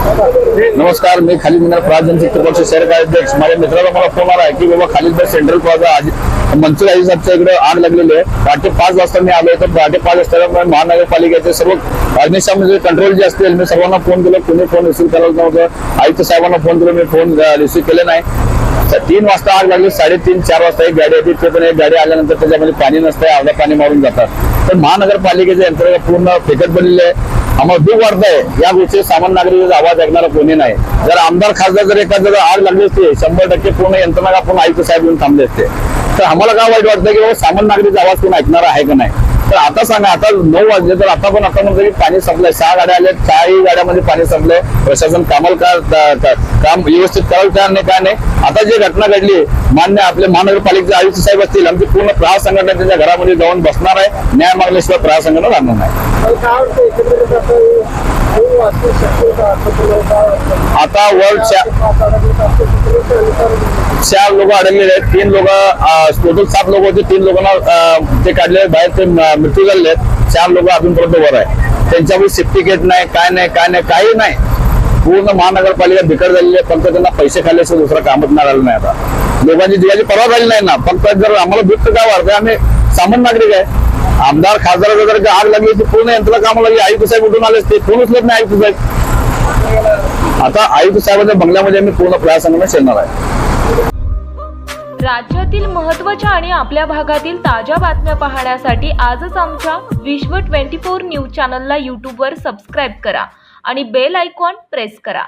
नमस्कार, मी खालीद मिनार प्राजनसिक पक्ष शहर कार्याध्यक्ष. माझ्या मित्राला मला फोन आला की बाबा खालीद सेंट्रल प्लाझा मनसूर आजी साहेबच्या इकडे आग लागलेली आहे. पहाटे 5 वाजता मी आलो. तर पहाटे 5 वाजता महानगरपालिकेचे सर्व अग्निशमन कंट्रोल जे असतील मी सर्वांना फोन केला. कोणी फोन रिसीव्ह करायला नव्हतं. आयुक्त साहेबांना फोन केला, मी फोन रिसीव्ह केले नाही. 3 वाजता आग लागली. 3:30-4 वाजता एक गाडी येते. ते पण एक गाडी आल्यानंतर त्याच्यामध्ये पाणी नसतं, अर्धा पाणी मारून जातात. तर महानगरपालिकेचे यंत्रणा पूर्ण फेकत बनलेले आहे. आम्हाला दुःख वाटतंय या गोष्टी. सामान्य नागरिकांचा आवाज ऐकणारा कोणी नाही. जर आमदार खासदार जर एखाद्या आग लागली असते 100% पूर्ण यंत्रणा आपण आयुक्त साहेब येऊन थांबले असते. तर आम्हाला काय वाईट वाटतं की बाबा सामान्य नागरिकांचा आवाज कोण ऐकणार आहे का नाही. तर आता सांगा, आता 9 वाजले तर आता म्हणतो की पाणी संपलंय. 6 गाड्या आल्या, 6ही गाड्यामध्ये पाणी संपलंय. प्रशासन कामाला काम व्यवस्थित करायला तयार नाही, काय नाही. आता जी घटना घडली, मान्य आपले महानगरपालिकेचे आयुक्त साहेब असतील, आमची पूर्ण प्रहार संघटना त्यांच्या घरामध्ये जाऊन बसणार आहे. न्याय मागल्याशिवाय प्रहार संघटना राहणार नाही. आता वर्ल्ड 4 लोक अडकलेले आहेत. 3 लोक, टोटल 7 लोक होते. 3 लोकांना ते काढले बाहेर, ते मृत्यू झालेले आहेत. 4 लोक अजूनपर्यंत वर आहे. त्यांच्यामध्ये सेफ्टी गेट नाही, काय नाही, काही नाही. पूर्ण महानगरपालिका बिकट झालेली आहे. फक्त त्यांना पैसे खाल्ल्याशिवाय दुसरा कामच मिळालं नाही. आता लोकांची जीवाची पर्वा झाली नाही ना. फक्त जर आम्हाला दुःख काय वाटतंय, आम्ही सामान्य नागरिक आहे. आमदार खासदार जर आग लागली ती पूर्ण यंत्रणा कामाला लागली. आयुक्त साहेब उठून आले, ते फोन उचलत नाही आयुक्त साहेब. आता आयुक्त साहेबांच्या बंगल्यामध्ये आम्ही पूर्ण प्रहार संघटना शिरणार आहे. राज्यातील महत्त्वाच्या आणि आपल्या भागातील ताज्या बातम्या पाहण्यासाठी आजच आमच्या विश्व 24 न्यूज चॅनलला यूट्यूबवर सबस्क्राईब करा आणि बेल आयकॉन प्रेस करा.